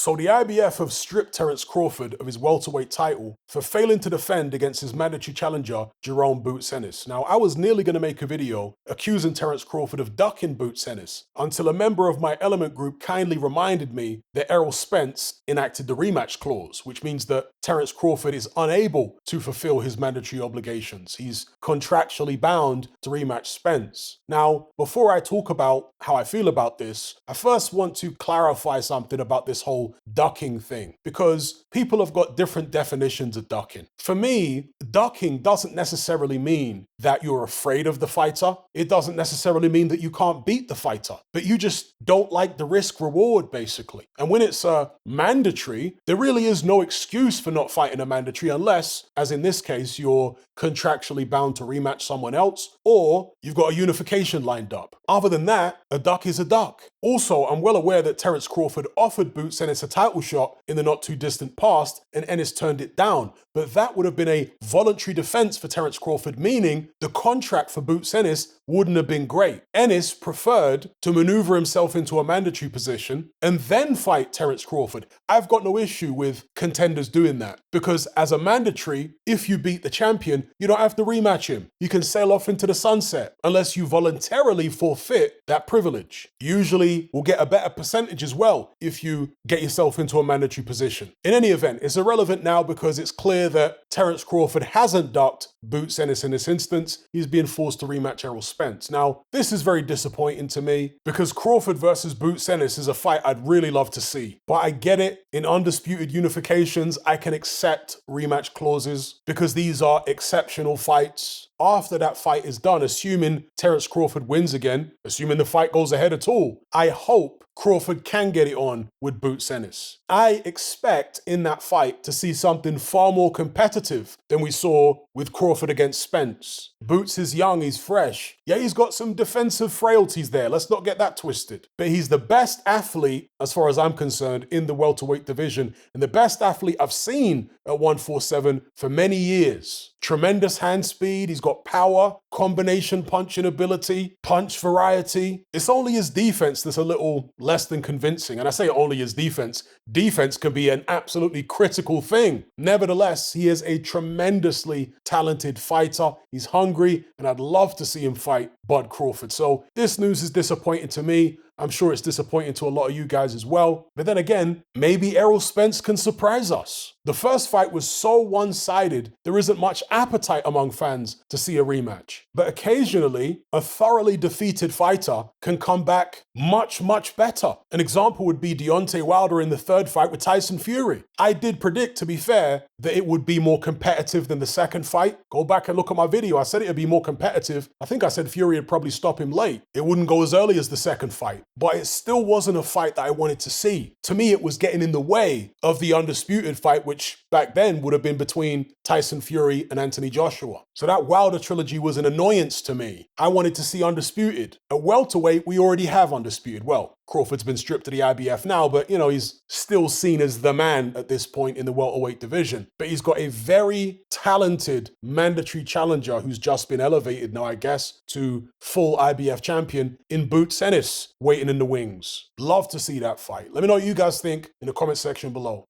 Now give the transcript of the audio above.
So the IBF have stripped Terence Crawford of his welterweight title for failing to defend against his mandatory challenger, Jerome Boots Ennis. Now, I was nearly going to make a video accusing Terence Crawford of ducking Boots Ennis until a member of my Element group kindly reminded me that Errol Spence enacted the rematch clause, which means that Terence Crawford is unable to fulfill his mandatory obligations. He's contractually bound to rematch Spence. Now, before I talk about how I feel about this, I first want to clarify something about this whole ducking thing, because people have got different definitions of ducking. For me, ducking doesn't necessarily mean that you're afraid of the fighter. It doesn't necessarily mean that you can't beat the fighter, but you just don't like the risk reward, basically. And when it's a mandatory, there really is no excuse for not fighting a mandatory unless, as in this case, you're contractually bound to rematch someone else, or you've got a unification lined up. Other than that, a duck is a duck. Also, I'm well aware that Terence Crawford offered Boots Ennis a title shot in the not too distant past, and Ennis turned it down. But that would have been a voluntary defense for Terence Crawford, meaning the contract for Boots Ennis wouldn't have been great. Ennis preferred to maneuver himself into a mandatory position and then fight Terence Crawford. I've got no issue with contenders doing that, because as a mandatory, if you beat the champion, you don't have to rematch him. You can sail off into the sunset unless you voluntarily forfeit that privilege. Usually will get a better percentage as well if you get yourself into a mandatory position. In any event, it's irrelevant now because it's clear that Terence Crawford hasn't ducked Boots Ennis in this instance. He's being forced to rematch Errol Spence. Now, this is very disappointing to me because Crawford versus Boots Ennis is a fight I'd really love to see. But I get it, in undisputed unifications, I can accept rematch clauses because these are exceptional fights. After that fight is done, assuming Terence Crawford wins again, assuming the fight goes ahead at all, I hope Crawford can get it on with Boots Ennis. I expect in that fight to see something far more competitive than we saw with Crawford against Spence. Boots is young, he's fresh. Yeah, he's got some defensive frailties there, let's not get that twisted. But he's the best athlete, as far as I'm concerned, in the welterweight division, and the best athlete I've seen at 147 for many years. Tremendous hand speed, he's got power, combination punching ability, punch variety. It's only his defense that's a little less than convincing. And I say only his defense. Defense can be an absolutely critical thing. Nevertheless, he is a tremendously talented fighter. He's hungry, and I'd love to see him fight Bud Crawford. So this news is disappointing to me. I'm sure it's disappointing to a lot of you guys as well. But then again, maybe Errol Spence can surprise us. The first fight was so one-sided, there isn't much appetite among fans to see a rematch. But occasionally, a thoroughly defeated fighter can come back much, much better. An example would be Deontay Wilder in the third fight with Tyson Fury. I did predict, to be fair, that it would be more competitive than the second fight. Go back and look at my video. I said it would be more competitive. I think I said Fury would probably stop him late. It wouldn't go as early as the second fight. But it still wasn't a fight that I wanted to see. To me, it was getting in the way of the undisputed fight, which back then would have been between Tyson Fury and Anthony Joshua. So that Wilder trilogy was an annoyance to me. I wanted to see undisputed. At welterweight, we already have undisputed. Well, Crawford's been stripped of the IBF now, but he's still seen as the man at this point in the welterweight division. But he's got a very talented mandatory challenger who's just been elevated now, I guess, to full IBF champion in Boots Ennis, waiting in the wings. Love to see that fight. Let me know what you guys think in the comment section below.